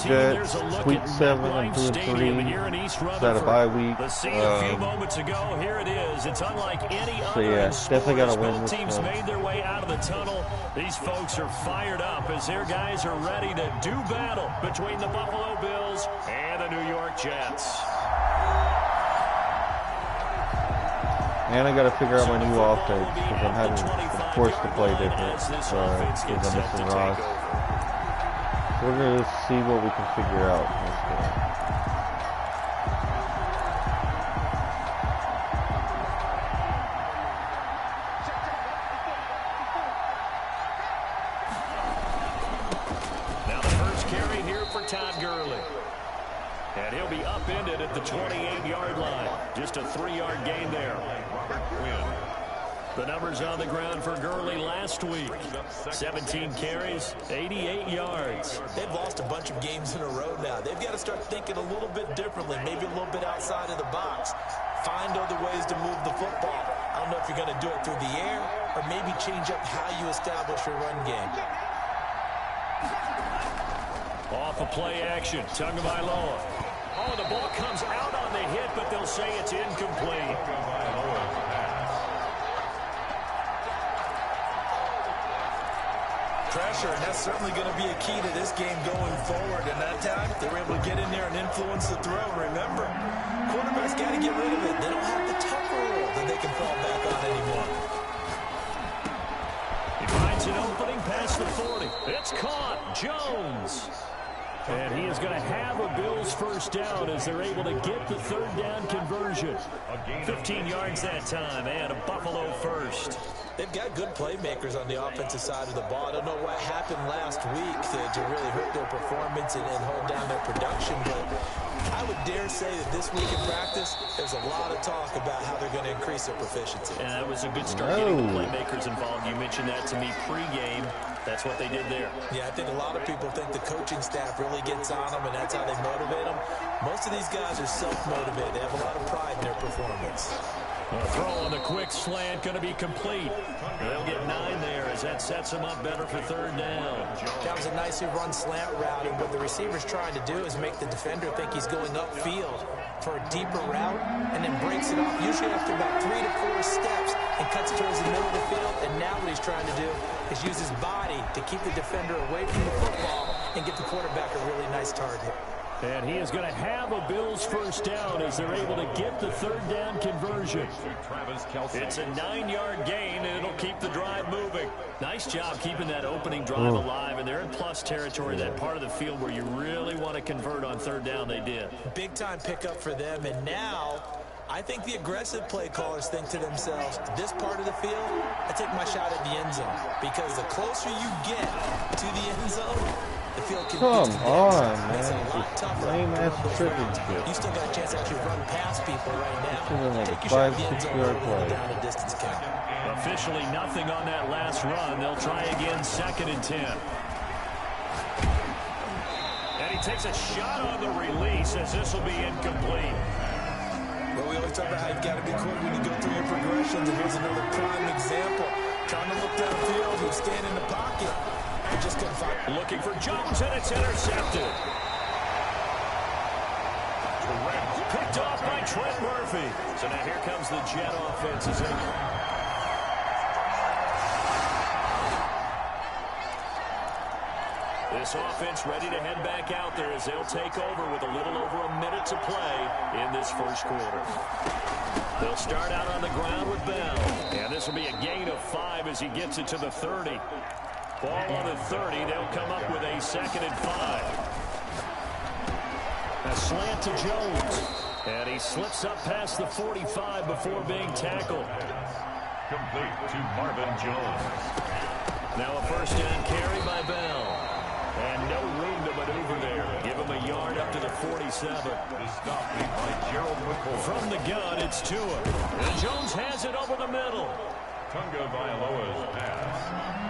Jets, week 7 and 2-3. Is that a bye week? So yeah, definitely got to win this one. Made their way out of the tunnel. These folks are fired up as their guys are ready to do battle between the Buffalo Bills and the New York Jets. And I got to figure out my new offense because I'm having forced to play different because I'm missing Ross. We're going to see what we can figure out this game. Now the first carry here for Todd Gurley. And he'll be upended at the 28-yard line. Just a 3-yard gain there. The numbers on the ground for Gurley last week. 17 carries, 88 yards. They've lost a bunch of games in a row now. They've got to start thinking a little bit differently, maybe a little bit outside of the box. Find other ways to move the football. I don't know if you're going to do it through the air or maybe change up how you establish your run game. Off of play action, Tagovailoa. Oh, the ball comes out on the hit, but they'll say it's incomplete. Pressure, and that's certainly going to be a key to this game going forward. And that time, they were able to get in there and influence the throw. Remember, quarterbacks got to get rid of it. They don't have the Tucker rule that they can fall back on anymore. He finds an opening past the 40. It's caught. Jones. And he is going to have a Bills first down as they're able to get the third down conversion. 15 yards that time and a Buffalo first. They've got good playmakers on the offensive side of the ball. I don't know what happened last week to really hurt their performance and hold down their production, but I would dare say that this week in practice, there's a lot of talk about how they're going to increase their proficiency. And that was a good start getting the playmakers involved. You mentioned that to me pregame. That's what they did there. Yeah, I think a lot of people think the coaching staff really gets on them, and that's how they motivate them. Most of these guys are self-motivated. They have a lot of pride in their performance. A throw on the quick slant going to be complete. They'll get 9 there as that sets them up better for third down. That was a nicely run slant route, and what the receiver's trying to do is make the defender think he's going upfield for a deeper route and then breaks it off, usually after about 3 to 4 steps, and cuts towards the middle of the field. And now what he's trying to do is use his body to keep the defender away from the football and get the quarterback a really nice target. And he is going to have a Bills first down as they're able to get the third down conversion. It's a 9-yard gain, and it'll keep the drive moving. Nice job keeping that opening drive alive, and they're in plus territory, that part of the field where you really want to convert on third down. They did. Big-time pickup for them, and now I think the aggressive play callers think to themselves, this part of the field, I take my shot at the end zone, because the closer you get to the end zone, the field can Come on, man. It's a lot tougher. You still got a chance to actually run past people right now. Like take a your shot at the 5-6 end zone yard early play. down a distance count. Officially nothing on that last run. They'll try again, 2nd and 10. And he takes a shot on the release as this will be incomplete. Well, we always talk about how you've got to be quick when you go through your progressions, and here's another prime example. Trying to look downfield, he'll stand in the pocket. Just couldn't find. Looking for Jones, and it's intercepted. Picked off by Trent Murphy. So now here comes the Jet offense. This offense ready to head back out there as they'll take over with a little over a minute to play in this first quarter. They'll start out on the ground with Bell. And this will be a gain of 5 as he gets it to the 30. Ball on the 30. They'll come up with a 2nd and 5. A slant to Jones. And he slips up past the 45 before being tackled. Complete to Marvin Jones. Now a first down carry by Bell. And no room to maneuver there. Give him a yard up to the 47. The stop made by Gerald McCoy. From the gun, it's Tua. And Jones has it over the middle. Tagovailoa's pass.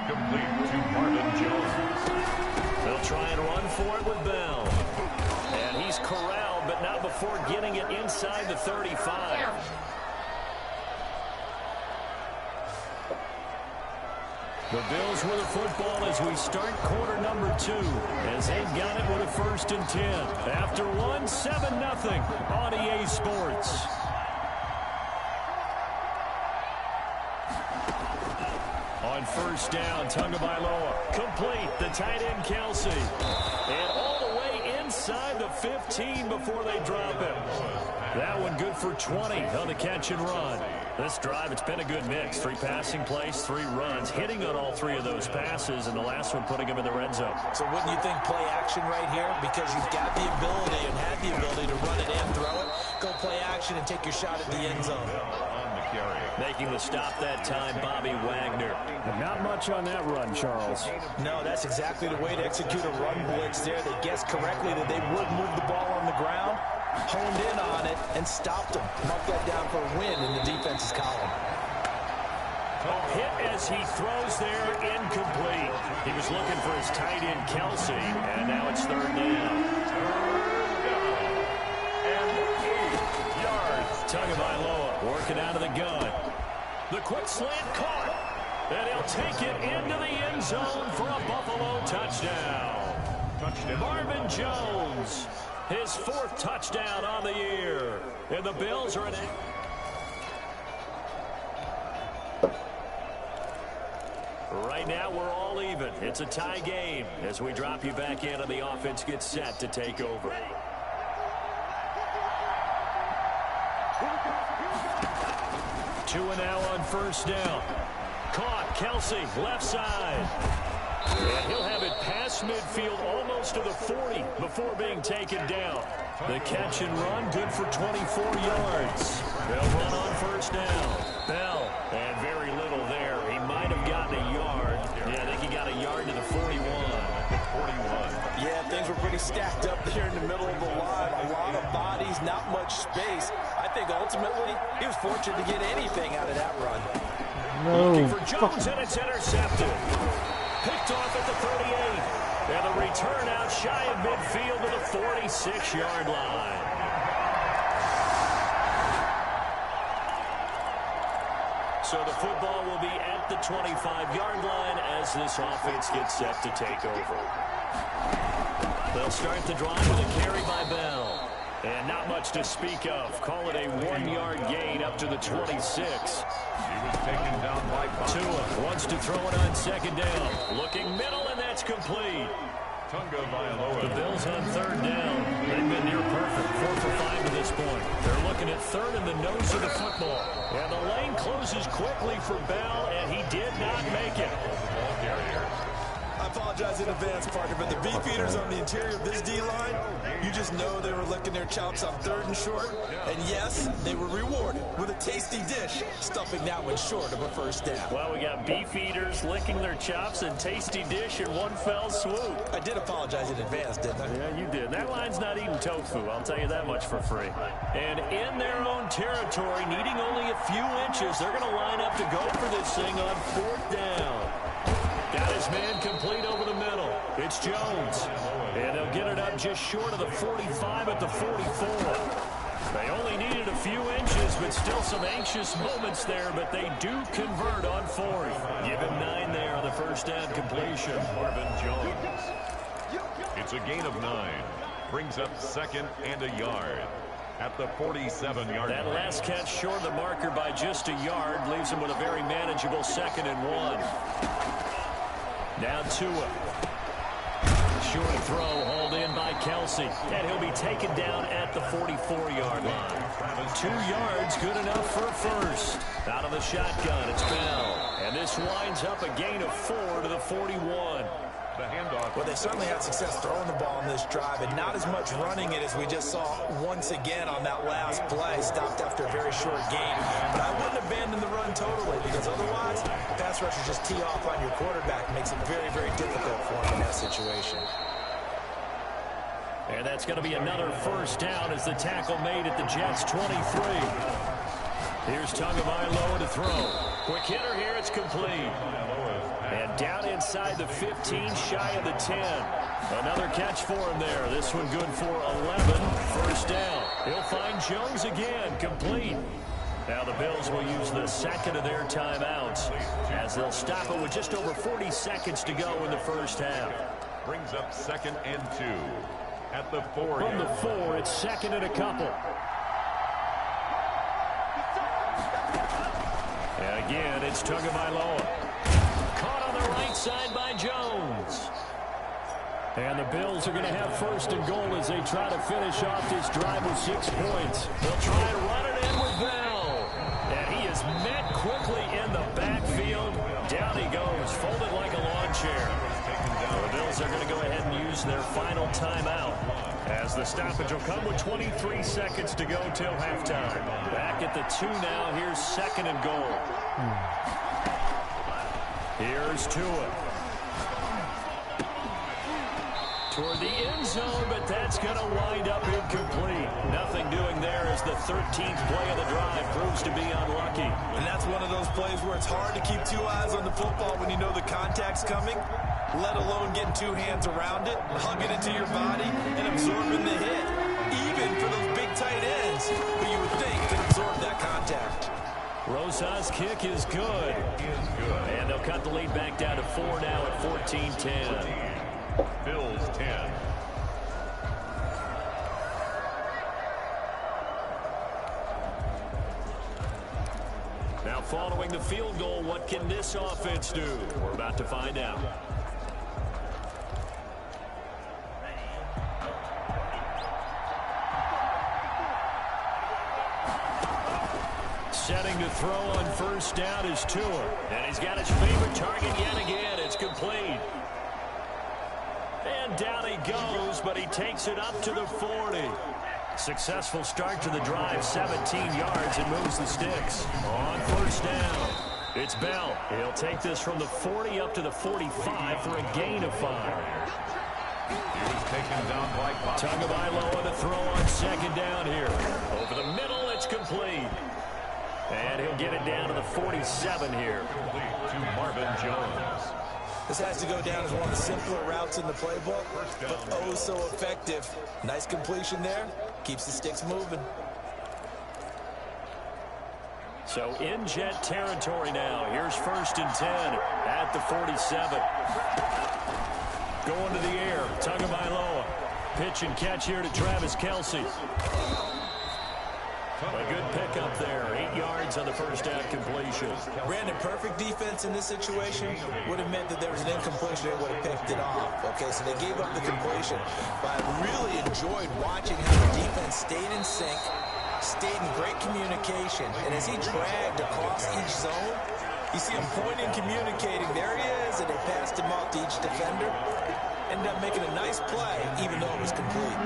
Complete to Marvin Jones. They'll try and run for it with Bell. And he's corralled, but not before getting it inside the 35. The Bills with the football as we start quarter number 2, as they've got it with a 1st and 10. After 1, 7-0 on EA Sports. On 1st down, Tagovailoa complete. The tight end, Kelsey. And all the way inside the 15 before they drop him. That one good for 20 on the catch and run. This drive, it's been a good mix. 3 passing plays, 3 runs, hitting on all 3 of those passes, and the last one putting him in the red zone. So wouldn't you think play action right here? Because you've got the ability and had the ability to run it in, throw it, go play action, and take your shot at the end zone. Making the stop that time, Bobby Wagner. Not much on that run, Charles. No, that's exactly the way to execute a run blitz there. They guessed correctly that they would move the ball on the ground, honed in on it, and stopped them. Mark that down for a win in the defense's column. Hit as he throws there, incomplete. He was looking for his tight end, Kelsey, and now it's 3rd down. And 8 yards. Tagovailoa working out of the gun. The quick slant caught. And he'll take it into the end zone for a Buffalo touchdown. Marvin Jones, his 4th touchdown on the year. And the Bills are in it. Right now, we're all even. It's a tie game as we drop you back in and the offense gets set to take over. Two and now on 1st down. Caught, Kelsey, left side. And he'll have it past midfield almost to the 40 before being taken down. The catch and run, good for 24 yards. They'll run on 1st down. Bell, and very little there. He might have gotten a yard. Yeah, I think he got a yard to the 41. 41. Yeah, things were pretty stacked up there in the middle of the line. A lot of bodies, not much space. I think ultimately he was fortunate to get anything out of that run. Looking for Jones, and it's intercepted. Picked off at the 38. And the return out shy of midfield to the 46-yard line. So the football will be at the 25-yard line as this offense gets set to take over. They'll start the drive with a carry by Bell. And not much to speak of. Call it a 1-yard gain up to the 26. He was taken down by Tua wants to throw it on 2nd down. Looking middle, and that's complete. Tagovailoa. The Bills on 3rd down. They've been near perfect. 4 for 5 at this point. They're looking at 3rd in the nose of the football. And the lane closes quickly for Bell, and he did not make it. I apologize in advance, partner, but the beefeaters on the interior of this D-line, you just know they were licking their chops on 3rd and short. And yes, they were rewarded with a tasty dish, stuffing that one short of a 1st down. Well, we got beefeaters licking their chops and tasty dish in one fell swoop. I did apologize in advance, didn't I? Yeah, you did. That line's not eating tofu, I'll tell you that much for free. And in their own territory, needing only a few inches, they're going to line up to go for this thing on 4th down. Got his man complete over the middle. It's Jones. And they'll get it up just short of the 45 at the 44. They only needed a few inches, but still some anxious moments there, but they do convert on 4th. Give him 9 there on the 1st down completion. Marvin Jones. It's a gain of 9. Brings up 2nd and a yard. At the 47-yard That line. last catch short of the marker by just a yard leaves him with a very manageable 2nd and 1. Now Tua. Short throw, hauled in by Kelsey. And he'll be taken down at the 44-yard line. 2 yards, good enough for a 1st. Out of the shotgun, it's Bell. And this winds up a gain of 4 to the 41. The handoff. Well, they certainly had success throwing the ball in this drive, and not as much running it as we just saw once again on that last play. Stopped after a very short gain. But I wouldn't abandon the run totally, because otherwise, pass rushers just tee off on your quarterback. Makes it very, very difficult for him in that situation. And that's going to be another 1st down as the tackle made at the Jets' 23. Here's Tagovailoa to throw. Quick hitter here, it's complete. And down inside the 15, shy of the 10. Another catch for him there. This one good for 11. 1st down. He'll find Jones again, complete. Now the Bills will use the second of their timeouts as they'll stop it with just over 40 seconds to go in the first half. Brings up 2nd and 2 at the 4. From the 4, it's 2nd and a couple. And again, it's Tagovailoa. Caught on the right side by Jones. And the Bills are going to have 1st and goal as they try to finish off this drive with 6 points. They'll try and run it in with Bell. And he is met quickly in the backfield. Down he goes, folded like a lawn chair. The Bills are going to go ahead and use their final timeout as the stoppage will come with 23 seconds to go till halftime. Back at the 2 now. Here's 2nd and goal. Here's Tua. Toward the end zone, but that's going to wind up incomplete. Nothing doing there as the 13th play of the drive proves to be unlucky. And that's one of those plays where it's hard to keep 2 eyes on the football when you know the contact's coming, let alone getting 2 hands around it, hugging it to your body, and absorbing the hit. Even for those big tight ends, who you would think can absorb that contact. Rosas' kick is good. And they'll cut the lead back down to 4 now at 14-10. Bills 10. Now following the field goal, what can this offense do? We're about to find out. Setting to throw on 1st down is Tua. And he's got his favorite target yet again. It's complete. And down he goes, but he takes it up to the 40. Successful start to the drive, 17 yards, and moves the sticks. On 1st down, it's Bell. He'll take this from the 40 up to the 45 for a gain of 5. He was taken down by Tagovailoa to throw on 2nd down here. Over the middle, it's complete. And he'll get it down to the 47 here. to Marvin Jones. This has to go down as one of the simpler routes in the playbook, but oh so effective. Nice completion there. Keeps the sticks moving. So in Jet territory now. Here's 1st and 10 at the 47. Going to the air. Tagovailoa. Pitch and catch here to Travis Kelce. A good pickup there. 8 yards on the 1st down completion. Brandon, perfect defense in this situation would have meant that there was an incompletion. They would have picked it off. Okay, so they gave up the completion. But I really enjoyed watching how the defense stayed in sync, stayed in great communication. And as he dragged across each zone, you see him pointing, communicating. There he is, and they passed him off to each defender. Ended up making a nice play, even though it was complete.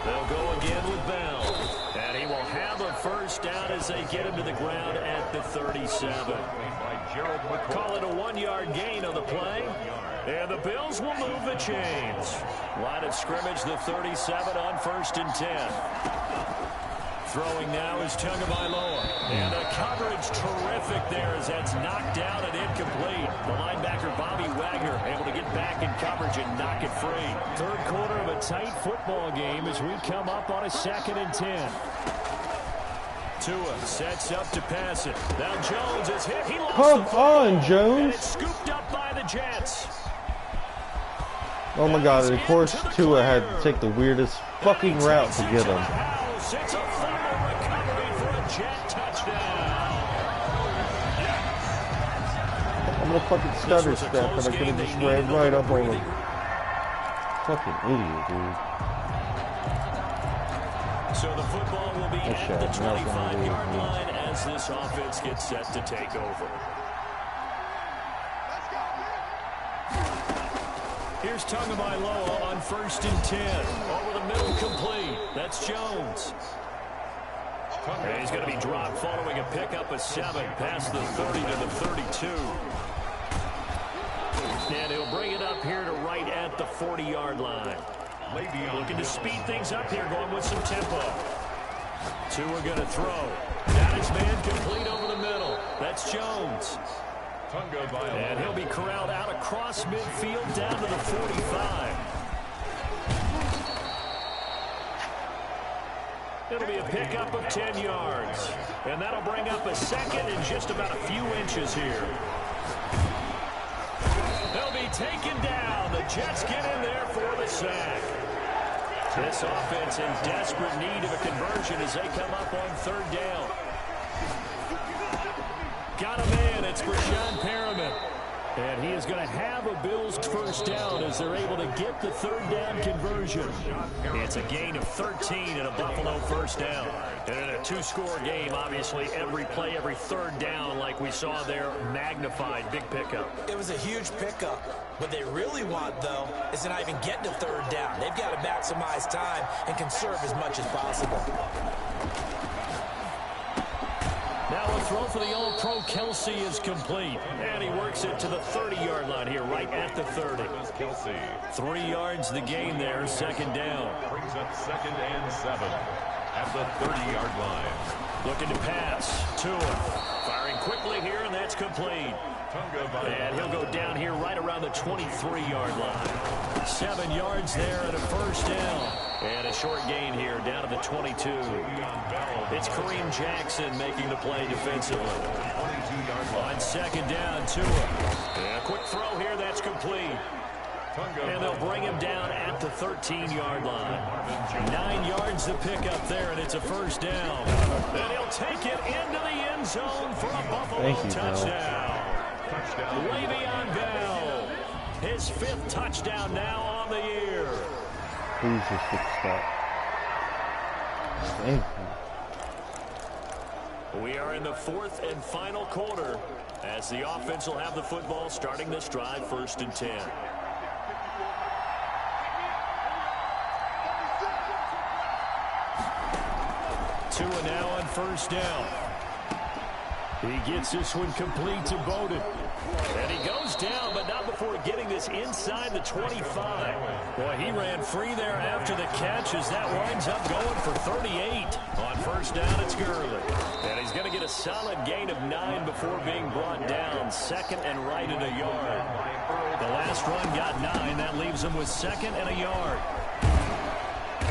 They'll go again with Bell. And he will have a 1st down as they get him to the ground at the 37. Call it a 1-yard gain on the play. And the Bills will move the chains. Line of scrimmage, the 37 on 1st and 10. Throwing now is Tagovailoa. And the coverage terrific there as that's knocked down and incomplete. The linebacker Bobby Wagner able to get back in coverage and knock it free. 3rd quarter of a tight football game as we come up on a 2nd and 10. Tua sets up to pass it. Now Jones is hit. He lost Come the football, on, Jones. and it's scooped up by the Jets. Oh my God, of course Tua had to take the weirdest fucking route to get him. It's a fumble recovery for a Jet touchdown. I'm gonna fucking stutter step and I could have just ran right up on him. Fucking idiot, dude. So the football will be at the Nothing 25-yard to do. line as this offense gets set to take over. Here's Tagovailoa on 1st and 10. Over the middle, complete. That's Jones. And he's going to be dropped following a pickup of 7 past the 30 to the 32. And he'll bring it up here to right at the 40-yard line. Looking to speed things up here, going with some tempo. Tua going to throw. Got his man complete over the middle. That's Jones. And he'll be corralled out across midfield down to the 45. It'll be a pickup of 10 yards. And that'll bring up a second and just about a few inches here. They'll be taken down. The Jets get in there for the sack. This offense in desperate need of a conversion as they come up on third down. Got him in. It's Breshad Perriman. And he is going to have a Bills first down as they're able to get the third down conversion. It's a gain of 13 and a Buffalo first down. And in a two-score game, obviously, every play, every third down, like we saw there, magnified. Big pickup. It was a huge pickup. What they really want, though, is to not even get to third down. They've got to maximize time and conserve as much as possible. Now a throw for the All-Pro Kelce is complete. And he works it to the 30-yard line here, right at the 30. Kelce 3 yards the gain there, second down. brings up 2nd and 7 at the 30-yard line. Looking to pass. Tua firing quickly here, and that's complete. And he'll go down here right around the 23-yard line. 7 yards there and a first down. And a short gain here down to the 22. It's Kareem Jackson making the play defensively. On second down, Tua. And a quick throw here, that's complete. And they'll bring him down at the 13-yard line. 9 yards to pick up there, and it's a first down. And he'll take it into the end zone for a Buffalo touchdown. Le'Veon Bell, his 5th touchdown now on the year. Please just fix that. Thank you. We are in the 4th and final quarter as the offense will have the football starting this drive, 1st and 10. Tua now on first down. He gets this one complete to Bowden. And he goes down, but not before getting this inside the 25. Boy, he ran free there after the catch as that winds up going for 38. On first down, it's Gurley. And he's going to get a solid gain of 9 before being brought down. 2nd and right at a yard. The last run got 9. That leaves him with 2nd and a yard.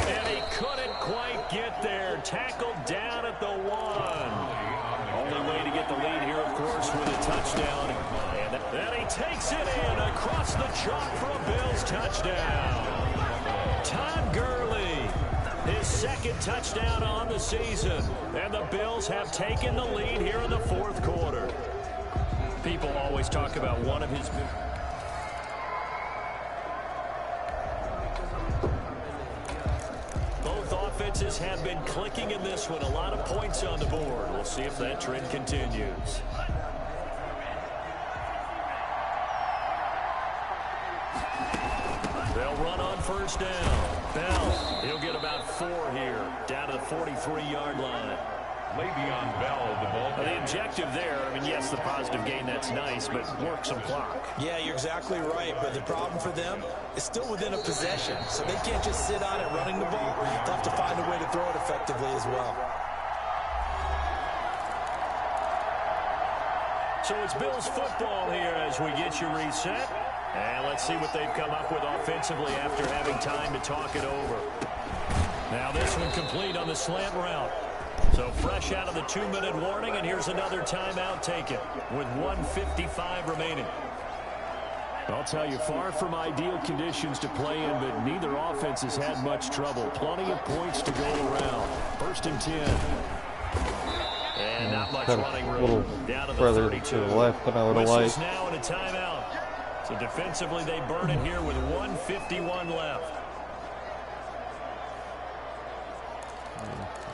And he couldn't quite get there. Tackled down at the 1. Only way to get the lead here, of course, with a touchdown. And then he takes it in across the chalk for a Bills touchdown. Todd Gurley, his 2nd touchdown on the season. And the Bills have taken the lead here in the 4th quarter. People always talk about one of his... Offenses have been clicking in this one. A lot of points on the board. We'll see if that trend continues. They'll run on first down. Bell, he'll get about 4 here, down to the 43-yard line. Le'Veon Bell, the ball. The objective there, I mean, yes, the positive gain, that's nice, but work some clock. Yeah, you're exactly right, but the problem for them is still within a possession, so they can't just sit on it running the ball. They'll have to find a way to throw it effectively as well. So it's Bills football here as we get you reset. And let's see what they've come up with offensively after having time to talk it over. Now this one complete on the slant route. So fresh out of the 2-minute warning, and here's another timeout taken with 1:55 remaining. I'll tell you, far from ideal conditions to play in, but neither offense has had much trouble. Plenty of points to go around. 1st and 10. And not much running room. Down to the 32. To the left, but I would have liked. Now in a timeout. So defensively, they burn it here with 1:51 left.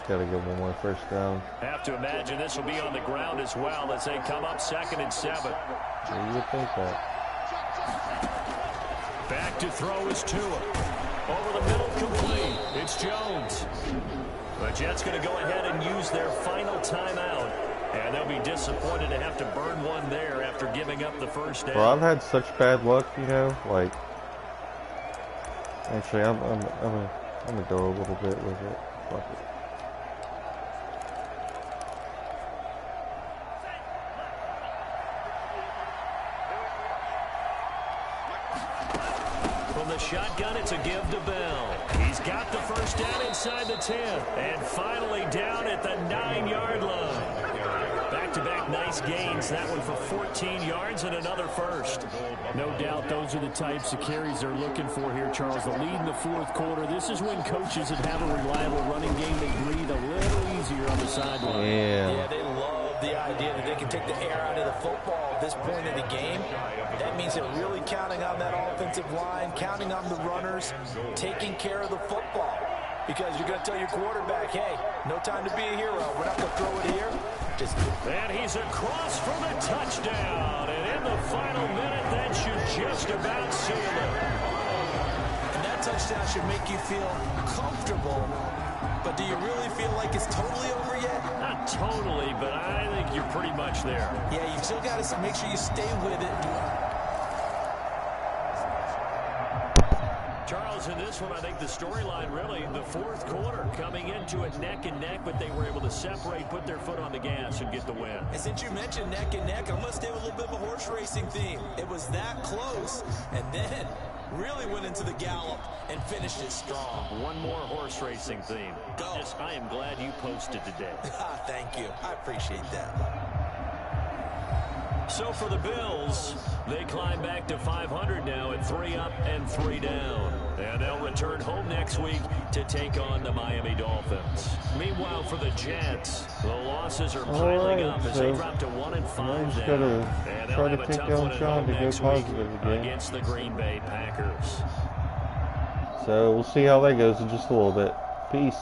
Got to get one more first down. Have to imagine this will be on the ground as well as they come up 2nd and 7. You would think that. Back to throw is Tua. Over the middle, complete. It's Jones. The Jets going to go ahead and use their final timeout. And they'll be disappointed to have to burn one there after giving up the first down. Bro, I've had such bad luck, you know, like... Actually, I'm gonna go a little bit with it. Fuck it. From the shotgun, it's a give to Bell. He's got the first down inside the 10. And finally down at the 9-yard line. Back-to-back nice gains. That one for 14 yards and another first. No doubt those are the types of carries they're looking for here, Charles. The lead in the fourth quarter. This is when coaches that have a reliable running game, they breathe a little easier on the sideline. Yeah, they love the idea that they can take the air out of the football at this point of the game. That means they're really counting on that offensive line, counting on the runners, taking care of the football. Because you're going to tell your quarterback, hey, no time to be a hero. We're not going to throw it here. And he's across for the touchdown. And in the final minute, that should just about seal it. And that touchdown should make you feel comfortable. But do you really feel like it's totally over yet? Not totally, but I think you're pretty much there. Yeah, you've still got to make sure you stay with it. Charles, in this one, I think the storyline really, the fourth quarter, coming into it neck and neck, but they were able to separate, put their foot on the gas, and get the win. And since you mentioned neck and neck, I'm going to stay with a little bit of a horse racing theme. It was that close, and then really went into the gallop and finished it strong. One more horse racing theme. Go. I am glad you posted today. Thank you. I appreciate that. So for the Bills, they climb back to 500 now at 3 up and 3 down. And they'll return home next week to take on the Miami Dolphins. Meanwhile, for the Jets, the losses are piling up as they drop to 1-5 now. And they'll have a tough one at home next week against the Green Bay Packers. So we'll see how that goes in just a little bit. Peace.